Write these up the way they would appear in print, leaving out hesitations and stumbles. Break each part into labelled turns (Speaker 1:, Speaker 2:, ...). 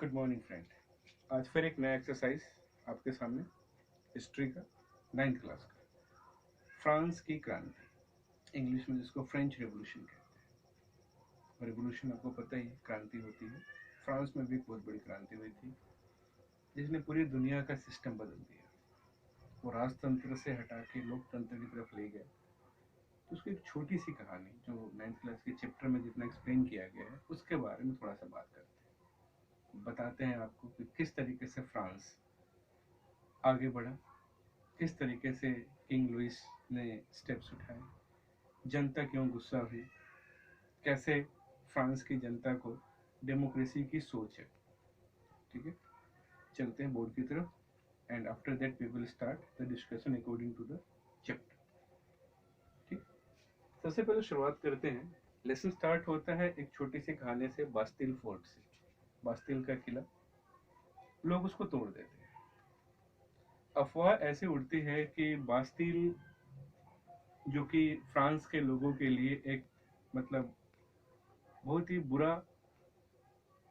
Speaker 1: Good morning friend. आज फिर एक नया एक्सरसाइज आपके सामने, हिस्ट्री का, 9th क्लास का। फ्रांस की क्रांति, इंग्लिश में जिसको फ्रेंच रेवोल्यूशन कहते हैं। रेवोल्यूशन आपको पता ही है, क्रांति होती है। फ्रांस में भी एक बहुत बड़ी क्रांति हुई थी जिसने पूरी दुनिया का सिस्टम बदल दिया। वो राजतंत्र से हटा के लोकतंत्र की तरफ ले गया। तो उसकी एक छोटी सी कहानी जो 9th क्लास के चैप्टर में जितना एक्सप्लेन किया गया है उसके बारे में थोड़ा सा बात करते हैं। बताते हैं आपको कि किस तरीके से फ्रांस आगे बढ़ा, किस तरीके से किंग लुइस ने स्टेप्स उठाए, जनता क्यों गुस्सा हुई, कैसे फ्रांस की जनता को डेमोक्रेसी की सोच है। ठीक है, चलते हैं बोर्ड की तरफ and after that we will start the discussion according to the chapter. ठीक, सबसे पहले शुरुआत करते हैं। लेसन स्टार्ट होता है एक छोटी सी कहानी से, बास्तिल फोर्ट से। बास्तिल का किला, लोग उसको तोड़ देते हैं। अफवाह ऐसे उड़ती है कि बास्तिल, जो कि फ्रांस के लोगों के लिए एक मतलब बहुत ही बुरा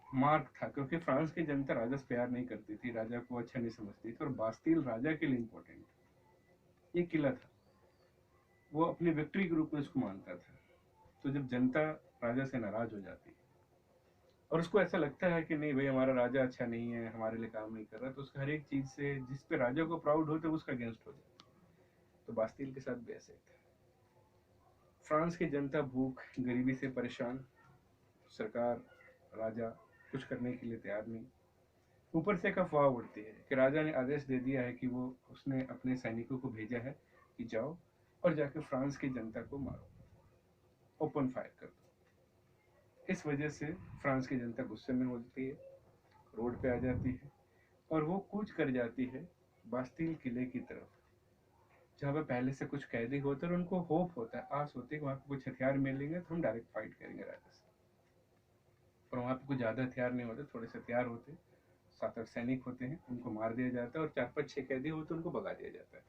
Speaker 1: मार्क था, क्योंकि फ्रांस की जनता राजा से प्यार नहीं करती थी, राजा को अच्छा नहीं समझती थी, और बास्तिल राजा के लिए इंपॉर्टेंट ये किला था। वो अपनी विक्ट्री के रूप में उसको मानता था। तो जब जनता राजा से नाराज हो जाती है और उसको ऐसा लगता है कि नहीं भाई, हमारा राजा अच्छा नहीं है, हमारे लिए काम नहीं कर रहा, तो उसका हर एक चीज से जिस पे राजा को प्राउड हो तो उसका अगेंस्ट हो जाता है। तो बास्तिल के साथ भी ऐसे ही था। फ्रांस की जनता भूख गरीबी से परेशान, सरकार, राजा कुछ करने के लिए तैयार नहीं। ऊपर से एक अफवाह उड़ती है कि राजा ने आदेश दे दिया है कि वो उसने अपने सैनिकों को भेजा है कि जाओ और जाके फ्रांस की जनता को मारो, ओपन फायर कर दो। इस वजह से फ्रांस की जनता गुस्से में होती है, रोड पे आ जाती है और वो कूच कर जाती है बास्तिल किले की तरफ, जहाँ पे पहले से कुछ कैदी होते हैं और उनको होप होता है, आस होती है कि वहाँ पे कुछ हथियार मिलेंगे तो हम डायरेक्ट फाइट करेंगे राजा से। और वहाँ पे कुछ ज़्यादा हथियार नहीं होते, थोड़े से हथियार होते, 7-8 सैनिक होते हैं, उनको मार दिया जाता है, और 4-5-6 कैदी होते हैं, उनको भगा दिया जाता है।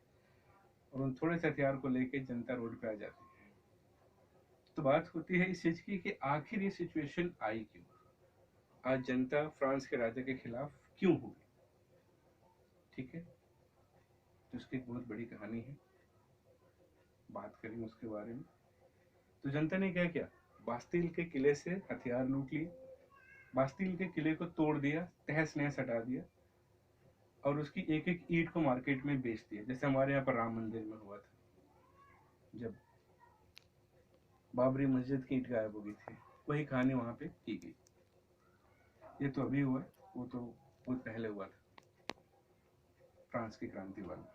Speaker 1: और उन थोड़े से हथियार को लेके जनता रोड पे आ जाती है। तो बात होती है इस चीज की कि आखिर ये सिचुएशन आई क्यों, आज जनता फ्रांस के राजा के खिलाफ क्यों हुई। ठीक है, तो उसकी एक बहुत बड़ी कहानी है, बात करेंगे उसके बारे में। तो जनता ने क्या किया, बास्तिल के किले से हथियार लूट लिए, बास्तिल के किले को तोड़ दिया, तहस नहस हटा दिया, और उसकी एक एक ईंट को मार्केट में बेच दिया। जैसे हमारे यहाँ पर राम मंदिर में हुआ था, जब बाबरी मस्जिद की ईंट गायब हो गई थी, वही कहानी वहां पे की गई। ये तो अभी हुआ, वो तो बहुत पहले हुआ था। फ्रांस की क्रांति वाला,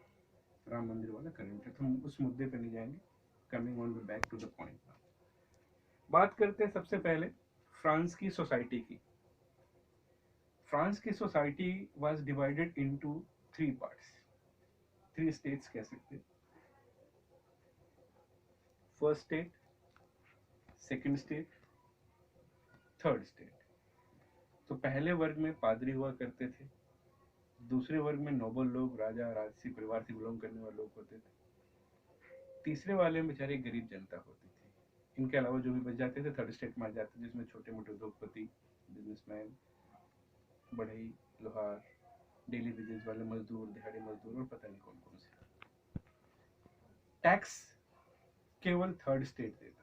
Speaker 1: राम मंदिर वाला करेंट है, तो हम उस मुद्दे पे नहीं जाएंगे। Coming on back to the point, बात करते हैं सबसे पहले फ्रांस की सोसाइटी की। फ्रांस की society was divided into 3 parts, 3 states कह सकते हैं। First state, second state, third state. तो पहले वर्ग में पादरी हुआ करते थे, दूसरे वर्ग में नोबल लोग, राजा राजसी परिवार से बिलोंग करने वाले लोग होते थे, तीसरे वाले में बेचारे गरीब जनता होती थी। इनके अलावा जो भी बच जाते थे थर्ड स्टेट में आ जाते, जिसमें छोटे मोटे उद्योगपति, बिजनेसमैन, बढ़ई, लोहार, डेली वेजेस वाले मजदूर, दिहाड़ी मजदूर, और पता नहीं कौन कौन से। टैक्स केवल थर्ड स्टेट देता था,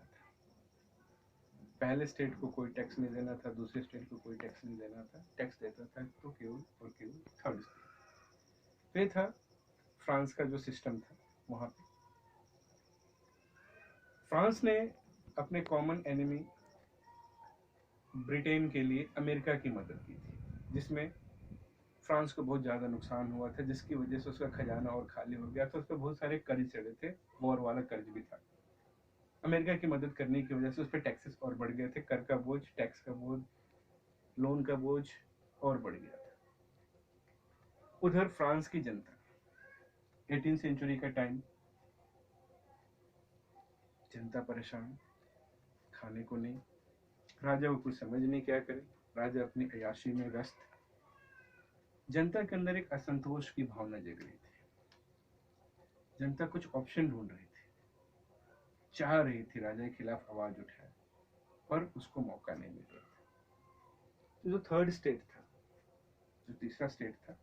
Speaker 1: पहले स्टेट को कोई टैक्स नहीं देना था, दूसरे स्टेट को कोई टैक्स नहीं देना था, टैक्स देता था तो केवल और केवल थर्ड स्टेट। ये था फ्रांस का जो सिस्टम था वहां पे। फ्रांस ने अपने कॉमन एनिमी ब्रिटेन के लिए अमेरिका की मदद की थी, जिसमें फ्रांस को बहुत ज़्यादा नुकसान हुआ था, जिसकी वजह से उसका खजाना और खाली हो गया था, उस पर बहुत सारे कर्ज चढ़े थे, वॉर वाला कर्ज भी था। अमेरिका की मदद करने की वजह से उस पर टैक्सेस और बढ़ गए थे, कर का बोझ, टैक्स का बोझ, लोन का बोझ और बढ़ गया था। उधर फ्रांस की जनता, 18th सेंचुरी का टाइम, जनता परेशान, खाने को नहीं, राजा को कुछ समझ नहीं क्या करे, राजा अपनी अयाशी में व्यस्त। जनता के अंदर एक असंतोष की भावना जग रही थी, जनता कुछ ऑप्शन ढूंढ रही थी, चाह रही थी राजा के खिलाफ आवाज उठाए, पर उसको मौका नहीं मिल रहा था। तो जो थर्ड स्टेट था जो तीसरा स्टेट था,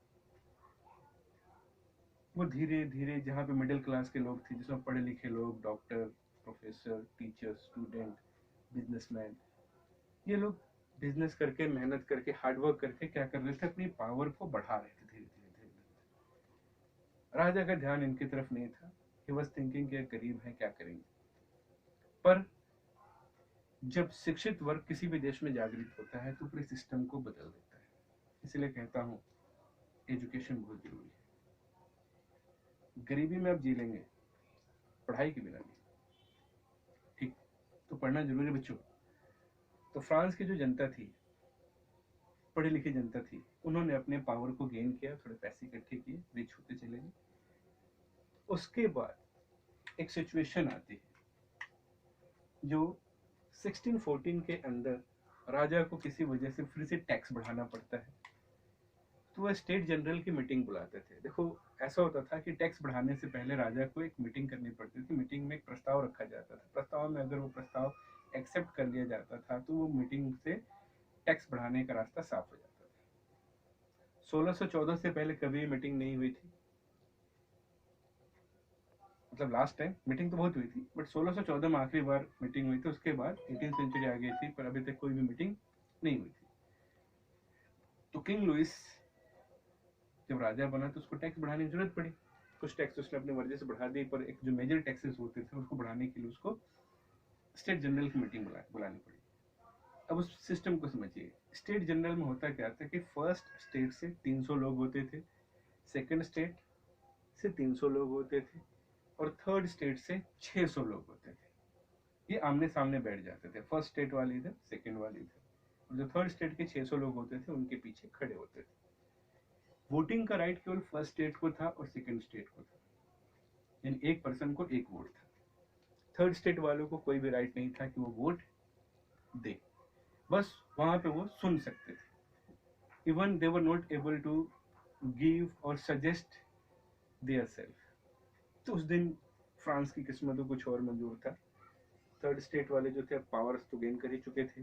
Speaker 1: वो धीरे धीरे जहाँ पे मिडिल क्लास के लोग थे, जिसमें पढ़े लिखे लोग, doctor, professor, teacher, student, businessman, ये लोग बिजनेस करके, मेहनत करके, हार्डवर्क करके क्या कर रहे थे, अपनी पावर को बढ़ा रहे थे धीरे धीरे धीरे धीरे। राजा का ध्यान इनकी तरफ नहीं था। ही वॉज थिंकिंग कि गरीब है क्या करेंगे। पर जब शिक्षित वर्ग किसी भी देश में जागृत होता है तो पूरे सिस्टम को बदल देता है। इसलिए कहता हूँ एजुकेशन बहुत जरूरी है। गरीबी में आप जी लेंगे, पढ़ाई के बिना नहीं, ठीक? तो पढ़ना जरूरी है बच्चों। तो फ्रांस की जो जनता थी, पढ़ी लिखी जनता थी, उन्होंने अपने पावर को गेन किया, थोड़े पैसे इकट्ठे किए, रिच होते चले गए। उसके बाद एक सिचुएशन आती है जो 1614 के अंदर राजा को किसी वजह से फिर से टैक्स बढ़ाना पड़ता है। तो वह स्टेट जनरल की मीटिंग बुलाते थे। देखो, ऐसा होता था कि टैक्स बढ़ाने से पहले राजा को एक मीटिंग करनी पड़ती थी। मीटिंग में एक प्रस्ताव रखा जाता था। प्रस्ताव में अगर वो प्रस्ताव एक्सेप्ट कर लिया जाता था तो वो मीटिंग से टैक्स बढ़ाने का रास्ता साफ हो जाता था। 1614 से पहले कभी मीटिंग नहीं हुई थी। मतलब लास्ट टाइम मीटिंग तो बहुत हुई थी, बट 1614 में आखिरी बार मीटिंग हुई थी। उसके बाद 18th सेंचुरी आ गई थी, पर अभी तक कोई भी मीटिंग नहीं हुई थी। तो किंग लुइस जब राजा बना तो उसको टैक्स बढ़ाने की जरूरत पड़ी। कुछ टैक्स उसने अपनी मर्जी से बढ़ा दी, पर एक जो मेजर टैक्सेस होते थे उसको बढ़ाने के लिए उसको स्टेट जनरल की मीटिंग बुलानी पड़ी। अब उस सिस्टम को समझिए। स्टेट जनरल में होता क्या था कि फर्स्ट स्टेट से 300 लोग होते थे, सेकंड स्टेट से 300 लोग होते थे, और थर्ड स्टेट से 600 लोग होते थे। ये आमने सामने बैठ जाते थे। फर्स्ट स्टेट वाले इधर, सेकंड वाले इधर, और जो थर्ड स्टेट के 600 लोग होते थे उनके पीछे खड़े होते थे। वोटिंग का राइट केवल फर्स्ट स्टेट को था और सेकंड स्टेट को था, यानी एक पर्सन को एक वोट था। थर्ड स्टेट वालों को कोई भी राइट नहीं था कि वो वोट दे, बस वहां पे वो सुन सकते थे। Even they were not able to give और सजेस्ट देयर सेल्फ। तो उस दिन फ्रांस की किस्मत को कुछ और मंजूर था। थर्ड स्टेट वाले जो थे पावर्स तो गेन कर ही चुके थे,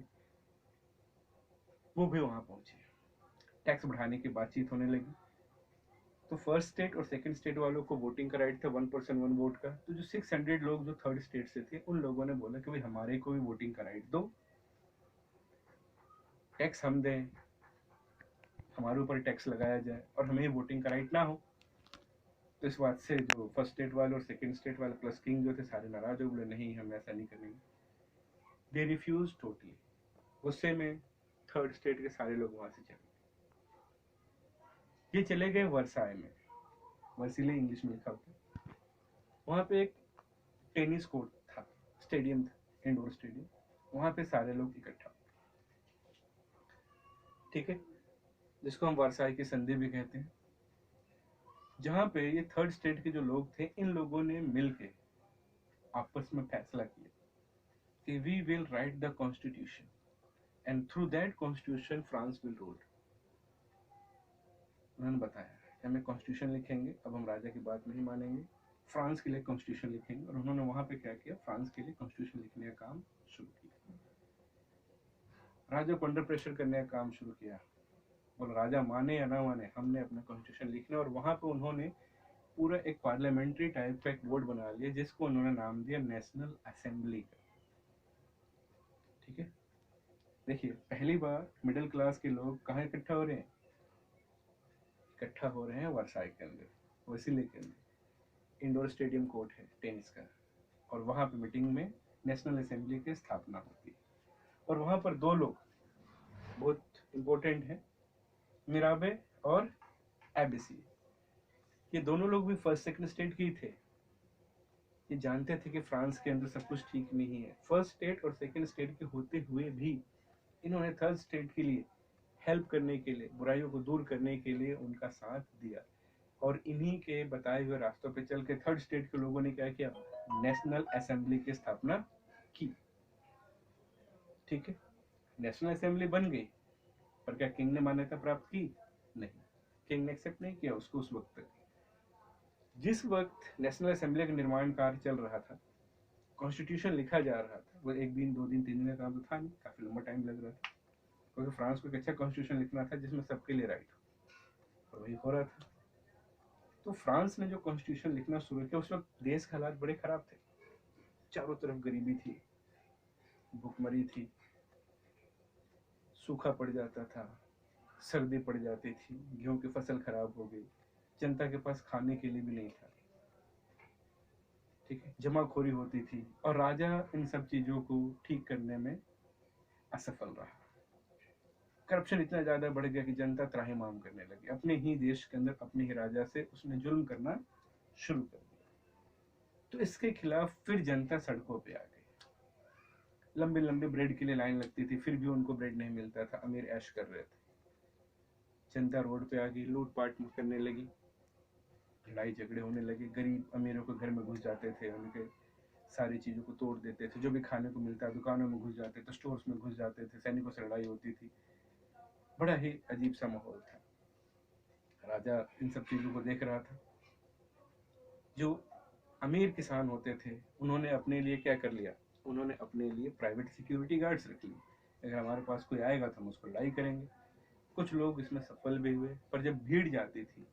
Speaker 1: वो भी वहां पहुंचे। टैक्स बढ़ाने की बातचीत होने लगी। तो फर्स्ट स्टेट और सेकंड स्टेट वालों को वोटिंग का राइट था, 1% 1 वोट का। तो जो 600 लोग जो थर्ड स्टेट से थे, उन लोगों ने बोला कि भाई हमारे को भी वोटिंग का राइट दो, टैक्स हम दें, हमारे ऊपर टैक्स लगाया जाए और हमें वोटिंग का राइट ना हो। तो इस बात से जो फर्स्ट स्टेट वाले और सेकंड स्टेट वाले प्लस किंग जो थे सारे नाराज हो, बोले नहीं हम ऐसा नहीं करेंगे। They refuse totally. गुस्से में थर्ड स्टेट के सारे लोग वहां से चले गए। ये चले गए वर्साई में। वर्सिले इंग्लिश में लिखा होता है। वहां पे एक टेनिस कोर्ट था, स्टेडियम था, इंडोर स्टेडियम। वहां पे सारे लोग इकट्ठा, ठीक है, जिसको हम वर्साई की संधि भी कहते हैं। जहां पे ये थर्ड स्टेट के जो लोग थे, इन लोगों ने मिलके आपस में फैसला किया कि we will write the constitution and through that constitution France will rule. उन्होंने बताया कि हमें कॉन्स्टिट्यूशन लिखेंगे, अब हम राजा की बात नहीं मानेंगे, फ्रांस के लिए कॉन्स्टिट्यूशन लिखेंगे। और उन्होंने वहां पे क्या किया, फ्रांस के लिए कॉन्स्टिट्यूशन लिखने का काम शुरू किया। राजा को अंडर प्रेशर करने का काम शुरू किया। बोला राजा माने या ना माने, हमने अपना कॉन्स्टिट्यूशन लिखना। और वहां पे उन्होंने पूरा एक पार्लियामेंट्री टाइप का एक बोर्ड बना लिया, जिसको उन्होंने नाम दिया नेशनल असेंबली का। ठीक है, देखिए पहली बार मिडिल क्लास के लोग कहाँ इकट्ठा हो रहे हैं? इकट्ठा हो रहे हैं वर्साई के अंदर, वसीले के अंदर। इंडोर स्टेडियम कोर्ट है टेनिस का, और वहां पे मीटिंग में नेशनल असेंबली की स्थापना होती है। और वहां पर दो लोग बहुत इंपॉर्टेंट हैं, मिराबे और एबीसी। ये दोनों लोग भी फर्स्ट सेकंड स्टेट के ही थे। ये जानते थे कि फ्रांस के अंदर सब कुछ ठीक नहीं है। फर्स्ट स्टेट और सेकंड स्टेट के होते हुए भी इन्होंने थर्ड स्टेट के लिए हेल्प करने के लिए, बुराइयों को दूर करने के लिए उनका साथ दिया। और इन्हीं के बताए हुए रास्तों पे चल के थर्ड स्टेट के लोगों ने क्या किया, नेशनल असेंबली की स्थापना की। ठीक है, नेशनल असेंबली बन गई, पर क्या किंग ने मान्यता प्राप्त की? नहीं, किंग ने एक्सेप्ट नहीं किया उसको उस वक्त तक। जिस वक्त नेशनल असेंबली का निर्माण कार्य चल रहा था, कॉन्स्टिट्यूशन लिखा जा रहा था, वो एक दिन 2 दिन 3 दिन का काम तो था नहीं, काफी लंबा टाइम लग रहा था, क्योंकि फ्रांस को एक अच्छा कॉन्स्टिट्यूशन लिखना था जिसमें सबके लिए राइट हो। और वही हो रहा था। तो फ्रांस ने जो कॉन्स्टिट्यूशन लिखना शुरू किया, उस वक्त देश के हालात बड़े खराब थे, चारों तरफ गरीबी थी, भूखमरी थी, सूखा पड़ जाता था, सर्दी पड़ जाती थी, गेहूं की फसल खराब हो गई, जनता के पास खाने के लिए भी नहीं था, ठीक है, जमाखोरी होती थी, और राजा इन सब चीजों को ठीक करने में असफल रहा। करप्शन इतना ज्यादा बढ़ गया कि जनता त्राहिमाम करने लगी, अपने ही देश के अंदर अपने ही राजा से उसने जुल्म करना शुरू कर दिया। तो इसके खिलाफ फिर जनता सड़कों पे आ गई। लंबी लंबी ब्रेड के लिए लाइन लगती थी, फिर भी उनको ब्रेड नहीं मिलता था, अमीर ऐश कर रहे थे। जनता रोड पे आ गई, लूटपाट करने लगी, लड़ाई झगड़े होने लगे, गरीब अमीरों के घर में घुस जाते थे, उनके सारी चीज़ों को तोड़ देते थे, जो भी खाने को मिलता, दुकानों में घुस जाते थे, स्टोर्स में घुस जाते थे, सैनिकों से लड़ाई होती थी। बड़ा ही अजीब सा माहौल था। राजा इन सब चीज़ों को देख रहा था। जो अमीर किसान होते थे, उन्होंने अपने लिए क्या कर लिया, उन्होंने अपने लिए प्राइवेट सिक्योरिटी गार्ड्स रख लिए। अगर हमारे पास कोई आएगा तो हम उसको लड़ाई करेंगे। कुछ लोग इसमें सफल भी हुए, पर जब भीड़ जाती थी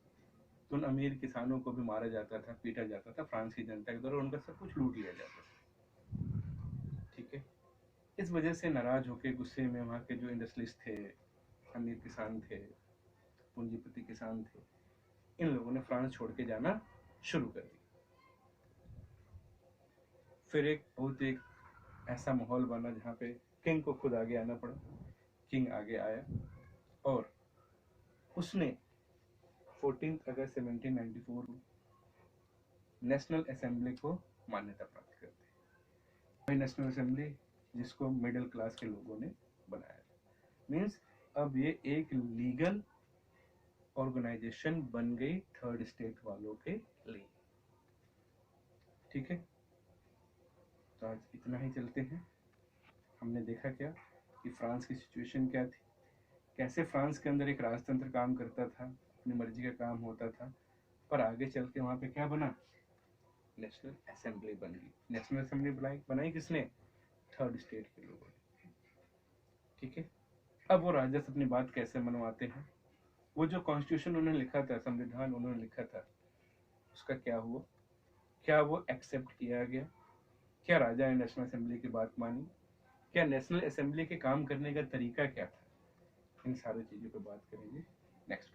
Speaker 1: तो उन अमीर किसानों को भी मारा जाता था, पीटा जाता था फ्रांस की जनता के द्वारा, उनका सब कुछ लूट लिया जाता था। ठीक है, इस वजह से नाराज होकर, गुस्से में, वहाँ के जो इंडस्ट्रियलिस्ट थे, अमीर किसान थे, पूंजीपति किसान थे, इन लोगों ने फ्रांस छोड़ के जाना शुरू कर दिया। फिर एक ऐसा माहौल बना जहाँ पे किंग को खुद आगे आना पड़ा। किंग आगे आया और उसने 14 अगस्त 1794 को नेशनल असेंबली को मान्यता प्राप्त कर दी। वही नेशनल असेंबली जिसको मिडिल क्लास के लोगों ने बनाया था। मीन्स अब ये एक लीगल ऑर्गेनाइजेशन बन गई थर्ड स्टेट वालों के लिए। ठीक है, तो आज इतना ही चलते हैं। हमने देखा क्या कि फ्रांस की सिचुएशन क्या थी, कैसे फ्रांस के अंदर एक राजतंत्र काम करता था, अपनी मर्जी का काम होता था, पर आगे चल के वहाँ पे क्या बना, नेशनल असेंबली बन गई। नेशनल असेंबली बनाई किसने, थर्ड स्टेट के लोगों ने। ठीक है, अब वो राजा से अपनी बात कैसे मनवाते हैं, वो जो कॉन्स्टिट्यूशन उन्होंने लिखा था, संविधान उन्होंने लिखा था, उसका क्या हुआ, क्या वो एक्सेप्ट किया गया, क्या राजा ने नेशनल असेंबली की बात मानी, क्या नेशनल असेंबली के काम करने का तरीका क्या था, इन सारी चीज़ों पर बात करेंगे नेक्स्ट